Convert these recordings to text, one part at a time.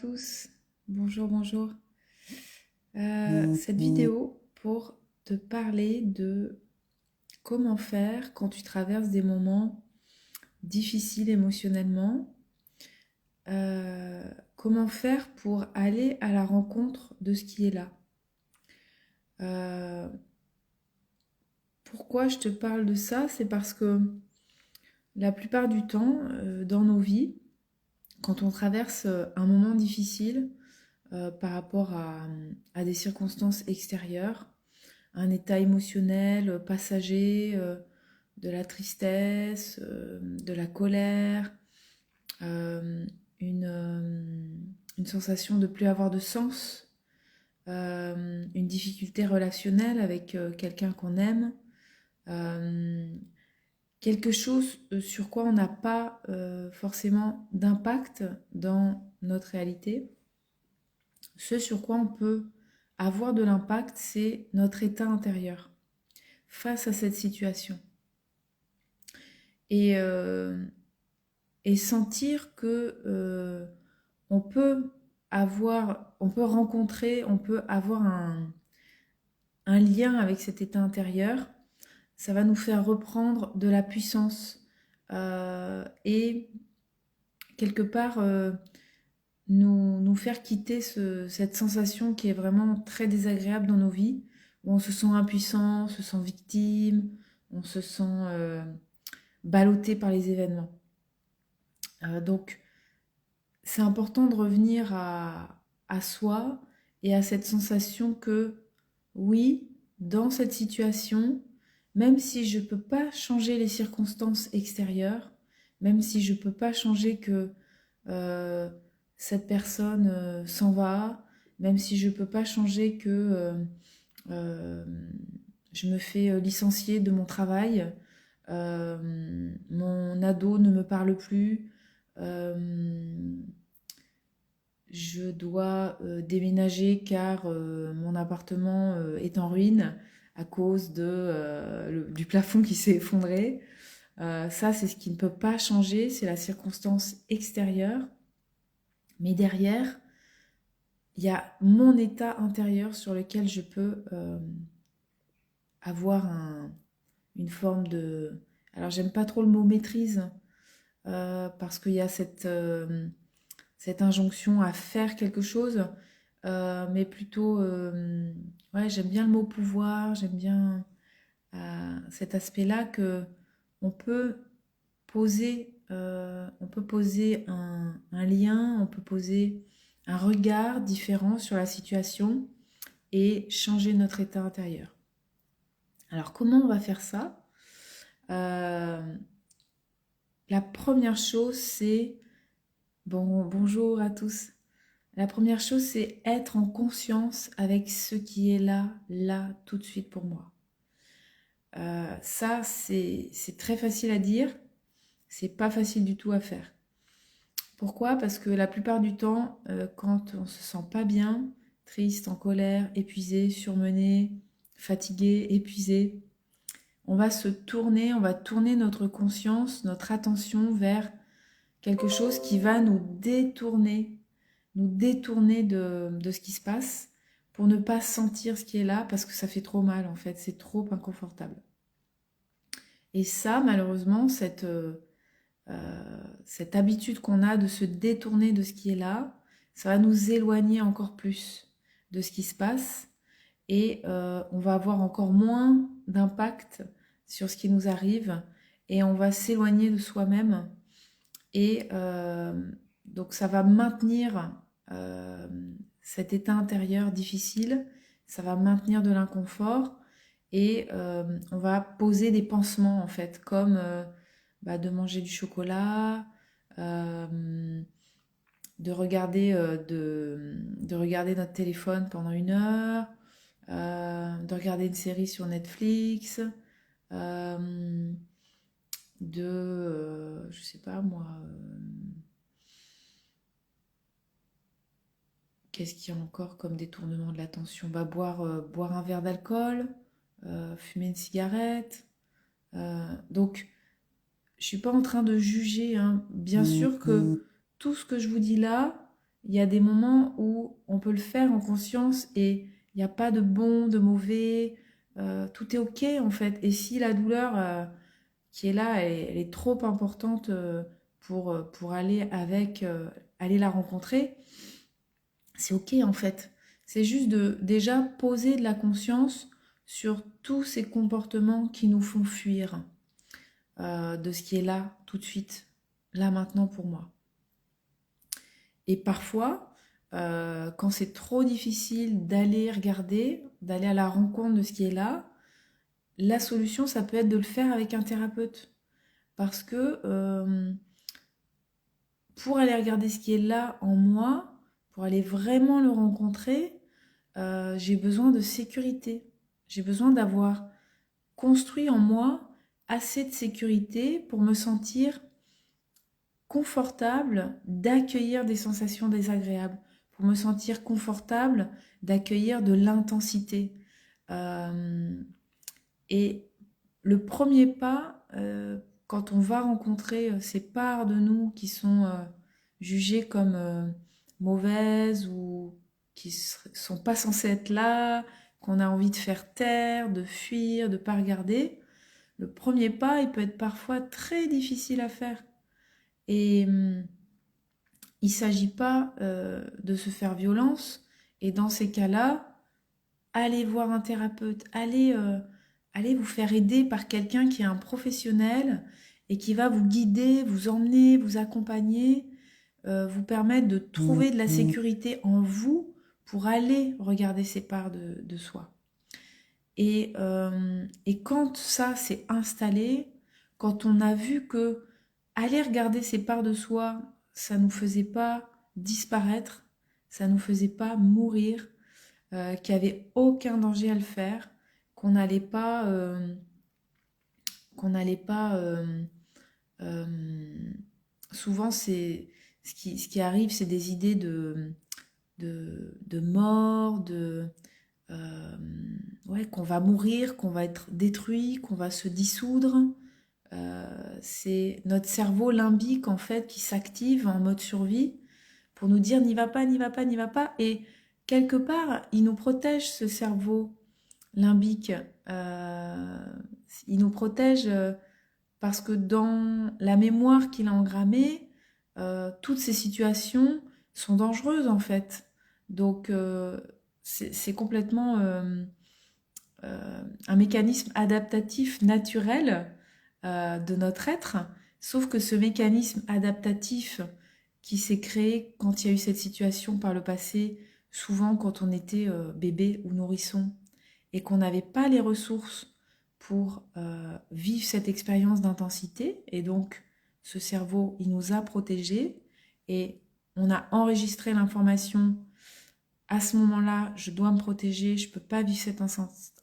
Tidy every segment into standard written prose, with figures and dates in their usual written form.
tous, bonjour, bonjour. Cette vidéo pour te parler de comment faire quand tu traverses des moments difficiles émotionnellement. Comment faire pour aller à la rencontre de ce qui est là. Euh, Pourquoi je te parle de ça? C'est parce que la plupart du temps, dans nos vies, quand on traverse un moment difficile par rapport à des circonstances extérieures, un état émotionnel passager, de la tristesse, de la colère, euh, une, euh, une sensation de plus avoir de sens, une difficulté relationnelle avec quelqu'un qu'on aime, euh, quelque chose sur quoi on n'a pas forcément d'impact dans notre réalité. Ce sur quoi on peut avoir de l'impact, c'est notre état intérieur face à cette situation. Et, euh, et sentir que on peut on peut rencontrer, on peut avoir un lien avec cet état intérieur, ça va nous faire reprendre de la puissance et quelque part nous faire quitter cette sensation qui est vraiment très désagréable dans nos vies, où on se sent impuissant, on se sent victime, on se sent ballotté par les événements. Donc c'est important de revenir à soi et à cette sensation que oui, dans cette situation, même si je ne peux pas changer les circonstances extérieures, même si je ne peux pas changer que euh, cette personne s'en va, même si je ne peux pas changer que euh, je me fais licencier de mon travail, mon ado ne me parle plus, euh, je dois déménager car mon appartement est en ruine à cause du plafond qui s'est effondré. Ça, c'est ce qui ne peut pas changer, c'est la circonstance extérieure. Mais derrière, il y a mon état intérieur sur lequel je peux avoir une forme de... Alors, j'aime pas trop le mot maîtrise, parce qu'il y a cette injonction à faire quelque chose, mais plutôt, ouais, j'aime bien le mot pouvoir, j'aime bien cet aspect-là que on peut on peut poser un lien, on peut poser un regard différent sur la situation et changer notre état intérieur. Alors comment on va faire ça? Euh, la première chose, c'est bonjour à tous. La première chose, c'est être en conscience avec ce qui est là, là, tout de suite pour moi. Ça, c'est très facile à dire, c'est pas facile du tout à faire. Pourquoi? Parce que la plupart du temps, quand on se sent pas bien, triste, en colère, épuisé, surmené, fatigué, épuisé, on va tourner notre conscience, notre attention vers quelque chose qui va nous détourner de ce qui se passe pour ne pas sentir ce qui est là parce que ça fait trop mal en fait, c'est trop inconfortable. Et ça, malheureusement, cette habitude qu'on a de se détourner de ce qui est là, ça va nous éloigner encore plus de ce qui se passe et on va avoir encore moins d'impact sur ce qui nous arrive et on va s'éloigner de soi-même et donc ça va maintenir euh, cet état intérieur difficile, ça va maintenir de l'inconfort et on va poser des pansements en fait, comme de manger du chocolat, euh, de regarder notre téléphone pendant 1 heure, de regarder une série sur Netflix, euh, je sais pas moi, qu'est-ce qu'il y a encore comme détournement de l'attention? Boire un verre d'alcool, fumer une cigarette. Donc, je suis pas en train de juger, hein. Bien sûr que tout ce que je vous dis là, il y a des moments où on peut le faire en conscience et il n'y a pas de bon, de mauvais, tout est ok en fait. Et si la douleur qui est là, elle est trop importante pour aller avec, aller la rencontrer, c'est ok en fait. C'est juste de déjà poser de la conscience sur tous ces comportements qui nous font fuir de ce qui est là tout de suite, là maintenant pour moi. Et parfois, quand c'est trop difficile d'aller regarder, d'aller à la rencontre de ce qui est là, la solution, ça peut être de le faire avec un thérapeute. Parce que pour aller regarder ce qui est là en moi, pour aller vraiment le rencontrer, j'ai besoin de sécurité. J'ai besoin d'avoir construit en moi assez de sécurité pour me sentir confortable d'accueillir des sensations désagréables, pour me sentir confortable d'accueillir de l'intensité. Euh, et le premier pas, quand on va rencontrer ces parts de nous qui sont jugées comme mauvaises ou qui sont pas censées être là, qu'on a envie de faire taire, de fuir, de pas regarder, le premier pas, il peut être parfois très difficile à faire. Et il ne s'agit pas de se faire violence. Et dans ces cas-là, allez voir un thérapeute, allez vous faire aider par quelqu'un qui est un professionnel et qui va vous guider, vous emmener, vous accompagner, vous permettre de trouver de la sécurité en vous pour aller regarder ces parts de soi. Et quand ça s'est installé, quand on a vu que aller regarder ces parts de soi, ça nous faisait pas disparaître, ça nous faisait pas mourir, qu'il n'y avait aucun danger à le faire, qu'on n'allait pas, qu'on n'allait pas. Euh, souvent, c'est ce qui arrive, c'est des idées de mort, euh, ouais, qu'on va mourir, qu'on va être détruit, qu'on va se dissoudre. C'est notre cerveau limbique en fait qui s'active en mode survie pour nous dire n'y va pas, n'y va pas, n'y va pas. Et quelque part, il nous protège ce cerveau limbique. Euh, il nous protège parce que dans la mémoire qu'il a engrammée, toutes ces situations sont dangereuses en fait. Donc c'est complètement un mécanisme adaptatif naturel de notre être, sauf que ce mécanisme adaptatif qui s'est créé quand il y a eu cette situation par le passé, souvent quand on était bébé ou nourrisson, et qu'on n'avait pas les ressources pour vivre cette expérience d'intensité, et donc ce cerveau, il nous a protégés, et on a enregistré l'information à ce moment-là, je dois me protéger, je ne peux pas vivre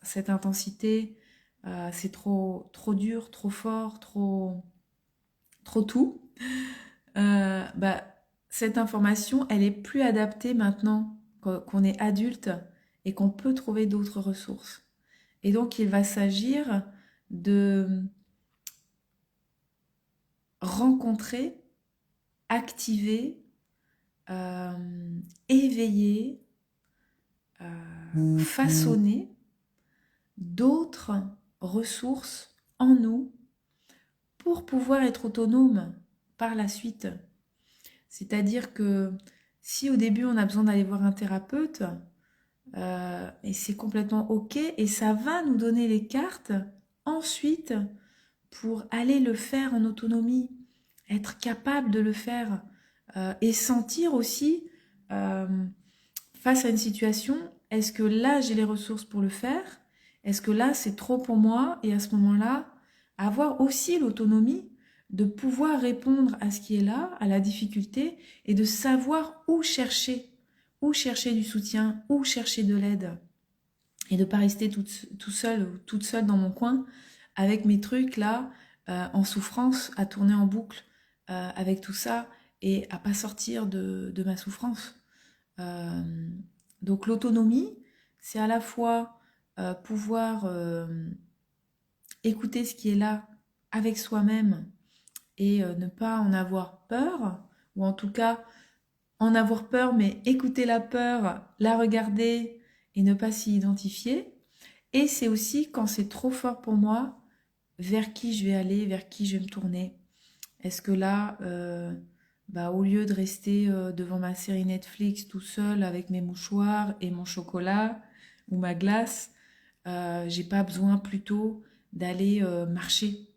cette intensité, c'est trop dur, trop fort, trop tout. Bah, cette information, elle est plus adaptée maintenant qu'on est adulte et qu'on peut trouver d'autres ressources. Et donc, il va s'agir de rencontrer, activer, euh, éveiller, façonner d'autres ressources en nous pour pouvoir être autonome par la suite. C'est-à-dire que si au début on a besoin d'aller voir un thérapeute, et c'est complètement ok, et ça va nous donner les cartes ensuite pour aller le faire en autonomie, être capable de le faire et sentir aussi euh, face à une situation, est-ce que là j'ai les ressources pour le faire? Est-ce que là c'est trop pour moi? Et à ce moment-là, avoir aussi l'autonomie de pouvoir répondre à ce qui est là, à la difficulté, et de savoir où chercher du soutien, où chercher de l'aide. Et de ne pas rester tout seul ou toute seule dans mon coin avec mes trucs là, en souffrance, à tourner en boucle avec tout ça et à pas sortir de ma souffrance. Euh, donc l'autonomie, c'est à la fois pouvoir écouter ce qui est là avec soi-même et ne pas en avoir peur, ou en tout cas en avoir peur, mais écouter la peur, la regarder et ne pas s'y identifier. Et c'est aussi quand c'est trop fort pour moi, vers qui je vais aller, vers qui je vais me tourner. Est-ce que là, au lieu de rester devant ma série Netflix tout seul avec mes mouchoirs et mon chocolat ou ma glace, j'ai pas besoin plutôt d'aller marcher?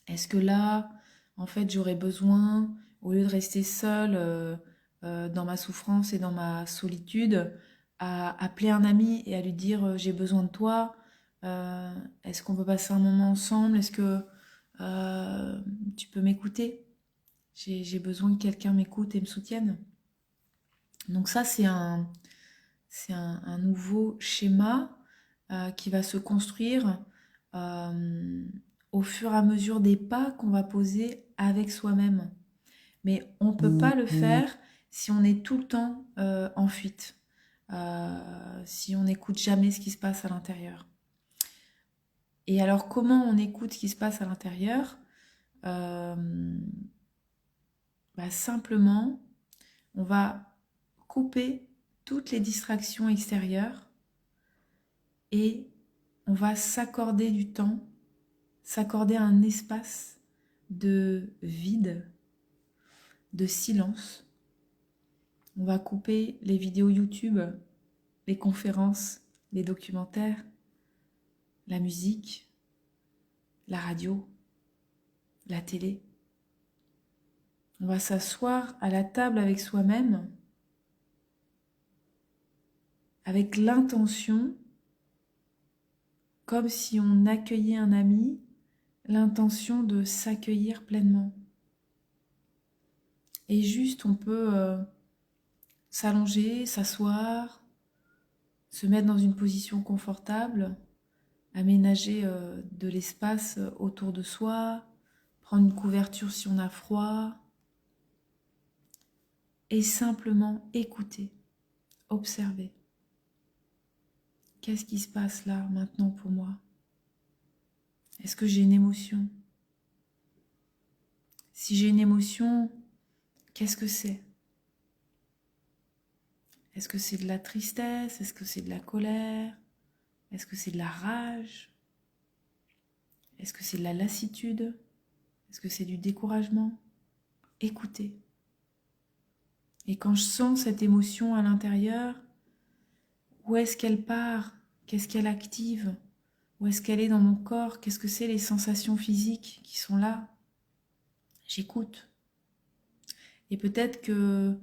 Est-ce que là, en fait, j'aurais besoin, au lieu de rester seule dans ma souffrance et dans ma solitude, à appeler un ami et à lui dire j'ai besoin de toi, est-ce qu'on peut passer un moment ensemble, est-ce que euh, tu peux m'écouter? J'ai besoin que quelqu'un m'écoute et me soutienne. Donc ça, c'est un nouveau schéma qui va se construire euh, au fur et à mesure des pas qu'on va poser avec soi-même. Mais on ne peut pas le faire si on est tout le temps en fuite, si on n'écoute jamais ce qui se passe à l'intérieur. Et alors comment on écoute ce qui se passe à l'intérieur? Euh, Simplement, on va couper toutes les distractions extérieures et on va s'accorder du temps, s'accorder un espace de vide, de silence. On va couper les vidéos YouTube, les conférences, les documentaires, la musique, la radio, la télé. On va s'asseoir à la table avec soi-même avec l'intention, comme si on accueillait un ami, l'intention de s'accueillir pleinement. Et juste, on peut s'allonger, s'asseoir, se mettre dans une position confortable, aménager de l'espace autour de soi, prendre une couverture si on a froid, et simplement écouter, observer. Qu'est-ce qui se passe là, maintenant pour moi? Est-ce que j'ai une émotion? Si j'ai une émotion, qu'est-ce que c'est? Est-ce que c'est de la tristesse? Est-ce que c'est de la colère? Est-ce que c'est de la rage? Est-ce que c'est de la lassitude? Est-ce que c'est du découragement? Écoutez. Et quand je sens cette émotion à l'intérieur, où est-ce qu'elle part? Qu'est-ce qu'elle active? Où est-ce qu'elle est dans mon corps? Qu'est-ce que c'est les sensations physiques qui sont là? J'écoute. Et peut-être que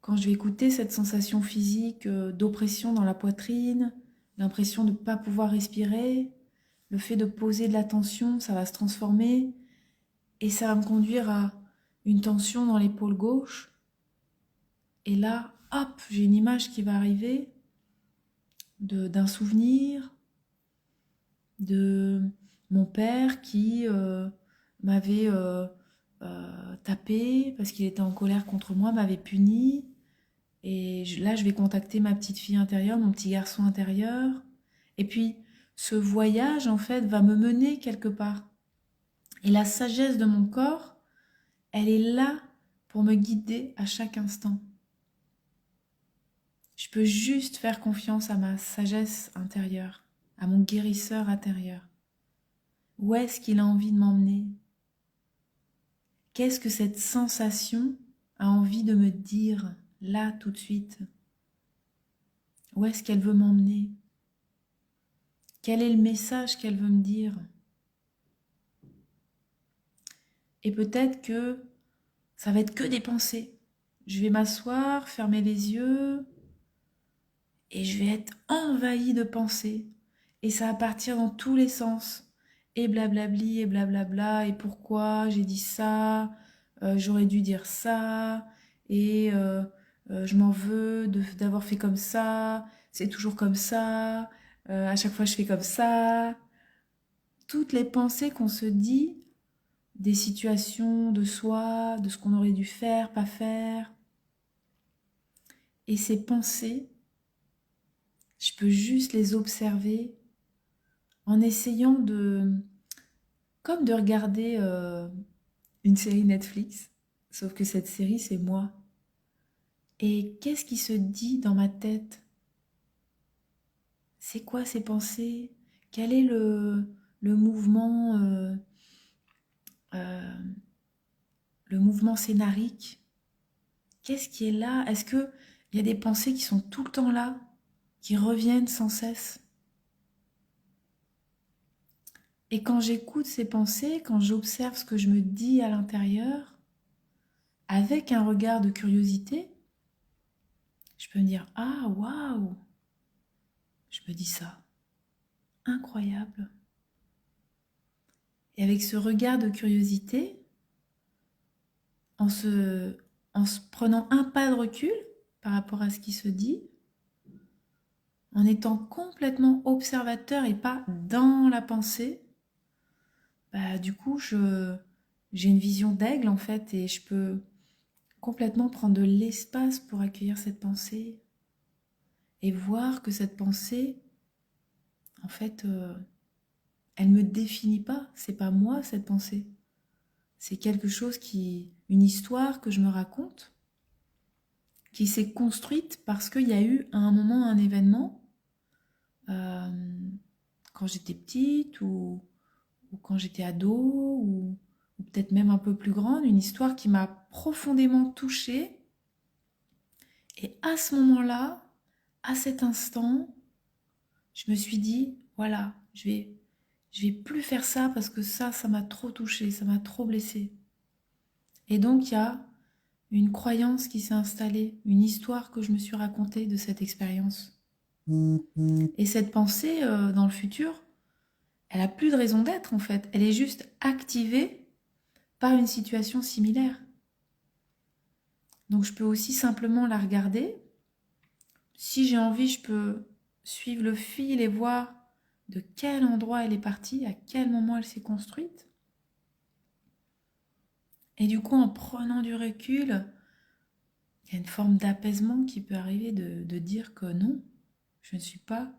quand je vais écouter cette sensation physique d'oppression dans la poitrine, l'impression de ne pas pouvoir respirer, le fait de poser de la tension, ça va se transformer et ça va me conduire à une tension dans l'épaule gauche. Et là, hop, j'ai une image qui va arriver d'un souvenir de mon père qui m'avait tapé parce qu'il était en colère contre moi, m'avait puni. Et là, je vais contacter ma petite fille intérieure, mon petit garçon intérieur. Et puis, ce voyage, en fait, va me mener quelque part. Et la sagesse de mon corps, elle est là pour me guider à chaque instant. Je peux juste faire confiance à ma sagesse intérieure, à mon guérisseur intérieur. Où est-ce qu'il a envie de m'emmener? Qu'est-ce que cette sensation a envie de me dire là tout de suite? Où est-ce qu'elle veut m'emmener? Quel est le message qu'elle veut me dire? Et peut-être que ça va être que des pensées. Je vais m'asseoir, fermer les yeux, et je vais être envahie de pensées. Et ça va partir dans tous les sens. Et blablabli, et blablabla, et pourquoi j'ai dit ça, j'aurais dû dire ça, et je m'en veux d'avoir fait comme ça, c'est toujours comme ça, à chaque fois je fais comme ça. Toutes les pensées qu'on se dit des situations de soi, de ce qu'on aurait dû faire, pas faire. Et ces pensées, je peux juste les observer en essayant comme de regarder une série Netflix, sauf que cette série, c'est moi. Et qu'est-ce qui se dit dans ma tête? C'est quoi ces pensées? Quel est euh, le mouvement scénarique? Qu'est-ce qui est là? Est-ce qu'il y a des pensées qui sont tout le temps là, qui reviennent sans cesse? Et quand j'écoute ces pensées, quand j'observe ce que je me dis à l'intérieur, avec un regard de curiosité, je peux me dire, ah waouh, je me dis ça, incroyable. Et avec ce regard de curiosité, en se, en se prenant un pas de recul par rapport à ce qui se dit, en étant complètement observateur et pas dans la pensée, bah, du coup, j'ai une vision d'aigle en fait et je peux complètement prendre de l'espace pour accueillir cette pensée et voir que cette pensée, en fait, elle me définit pas. C'est pas moi cette pensée. C'est quelque chose une histoire que je me raconte, qui s'est construite parce qu'il y a eu à un moment un événement, euh, quand j'étais petite ou quand j'étais ado ou peut-être même un peu plus grande, une histoire qui m'a profondément touchée. Et à ce moment-là, à cet instant, je me suis dit, voilà, je vais plus faire ça parce que ça m'a trop touchée, ça m'a trop blessée. Et donc, il y a une croyance qui s'est installée, une histoire que je me suis racontée de cette expérience. Et cette pensée, dans le futur, elle a plus de raison d'être en fait. Elle est juste activée par une situation similaire. Donc je peux aussi simplement la regarder. Si j'ai envie, je peux suivre le fil et voir de quel endroit elle est partie, à quel moment elle s'est construite. Et du coup, en prenant du recul, il y a une forme d'apaisement qui peut arriver de dire que non, je ne suis pas,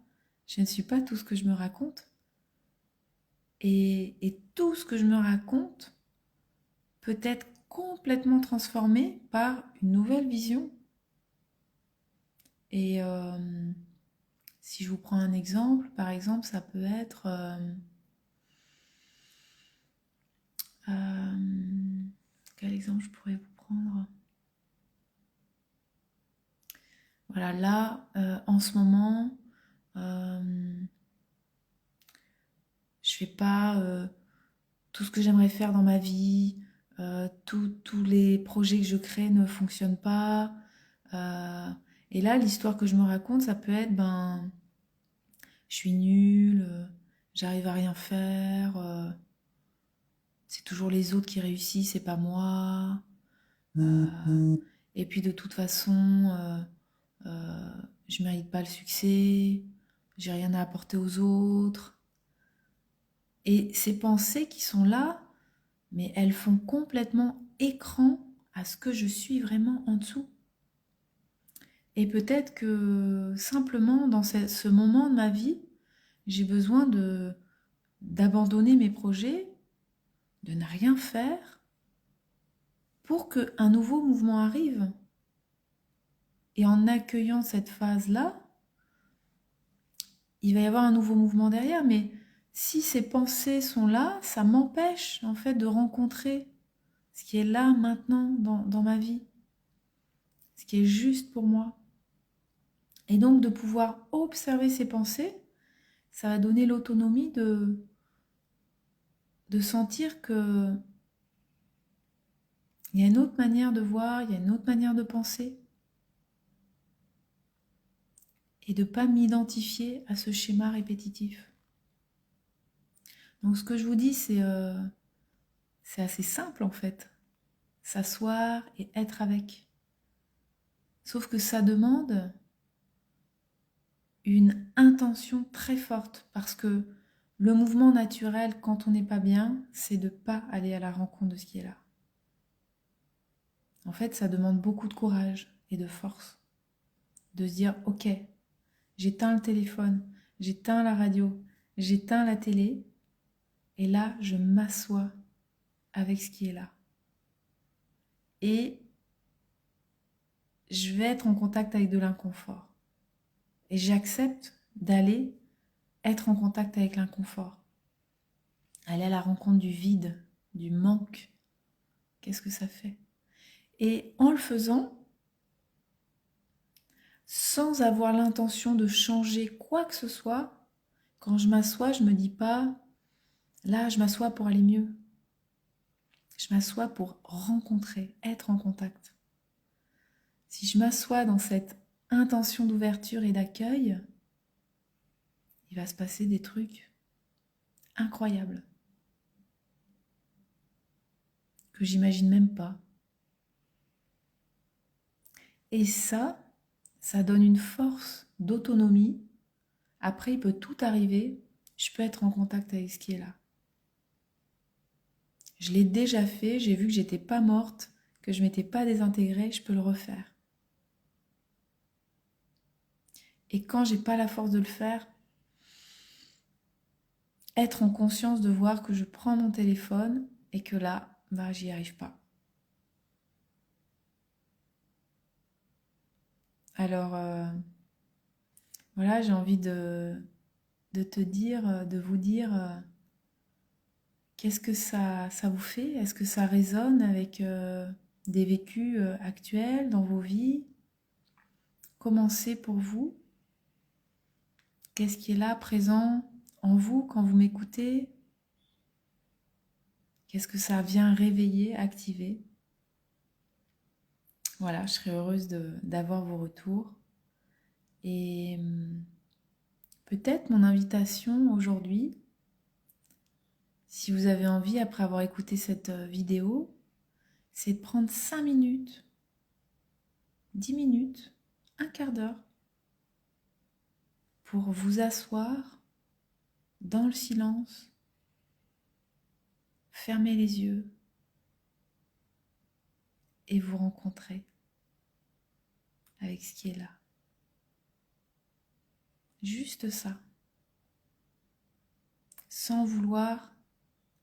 je ne suis pas tout ce que je me raconte. Et tout ce que je me raconte peut être complètement transformé par une nouvelle vision. Et si je vous prends un exemple, par exemple, ça peut être... quel exemple je pourrais vous prendre? Voilà, là, en ce moment, je fais pas tout ce que j'aimerais faire dans ma vie, tous les projets que je crée ne fonctionnent pas. euh, et là, l'histoire que je me raconte, ça peut être, ben, je suis nulle, j'arrive à rien faire, c'est toujours les autres qui réussissent, c'est pas moi. Et puis de toute façon, je mérite pas le succès, j'ai rien à apporter aux autres. Et ces pensées qui sont là, mais elles font complètement écran à ce que je suis vraiment en dessous. Et peut-être que simplement dans ce moment de ma vie, j'ai besoin d'abandonner mes projets, de ne rien faire pour qu'un nouveau mouvement arrive. Et en accueillant cette phase-là, il va y avoir un nouveau mouvement derrière, mais si ces pensées sont là, ça m'empêche en fait de rencontrer ce qui est là maintenant dans ma vie, ce qui est juste pour moi. Et donc de pouvoir observer ces pensées, ça va donner l'autonomie de sentir que il y a une autre manière de voir, il y a une autre manière de penser, et de ne pas m'identifier à ce schéma répétitif. Donc ce que je vous dis, c'est assez simple en fait. S'asseoir et être avec. Sauf que ça demande une intention très forte parce que le mouvement naturel, quand on n'est pas bien, c'est de ne pas aller à la rencontre de ce qui est là. En fait, ça demande beaucoup de courage et de force. De se dire, ok, j'éteins le téléphone, j'éteins la radio, j'éteins la télé, et là, je m'assois avec ce qui est là. Et je vais être en contact avec de l'inconfort. Et j'accepte d'aller être en contact avec l'inconfort. Aller à la rencontre du vide, du manque. Qu'est-ce que ça fait? Et en le faisant, sans avoir l'intention de changer quoi que ce soit, quand je m'assois, je me dis pas, là, je m'assois pour aller mieux. Je m'assois pour rencontrer, être en contact. Si je m'assois dans cette intention d'ouverture et d'accueil, il va se passer des trucs incroyables que j'imagine même pas. Et ça donne une force d'autonomie. Après, il peut tout arriver. Je peux être en contact avec ce qui est là. Je l'ai déjà fait, j'ai vu que j'étais pas morte, que je m'étais pas désintégrée, je peux le refaire. Et quand j'ai pas la force de le faire, être en conscience de voir que je prends mon téléphone et que là, j'y arrive pas. Alors, voilà, j'ai envie de te dire, de vous dire, qu'est-ce que ça vous fait? Est-ce que ça résonne avec des vécus actuels dans vos vies? Comment c'est pour vous? Qu'est-ce qui est là, présent en vous quand vous m'écoutez? Qu'est-ce que ça vient réveiller, activer? Voilà, je serais heureuse d'avoir vos retours. Et peut-être mon invitation aujourd'hui, si vous avez envie, après avoir écouté cette vidéo, c'est de prendre 5 minutes, 10 minutes, un quart d'heure pour vous asseoir dans le silence, fermer les yeux et vous rencontrer avec ce qui est là. Juste ça. Sans vouloir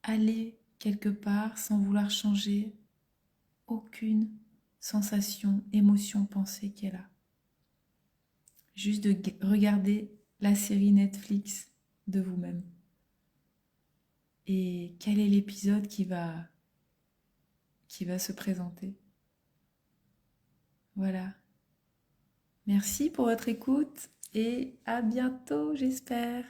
aller quelque part, sans vouloir changer aucune sensation, émotion, pensée qui est là. Juste de regarder la série Netflix de vous-même. Et quel est l'épisode qui va se présenter. Voilà. Merci pour votre écoute et à bientôt, j'espère.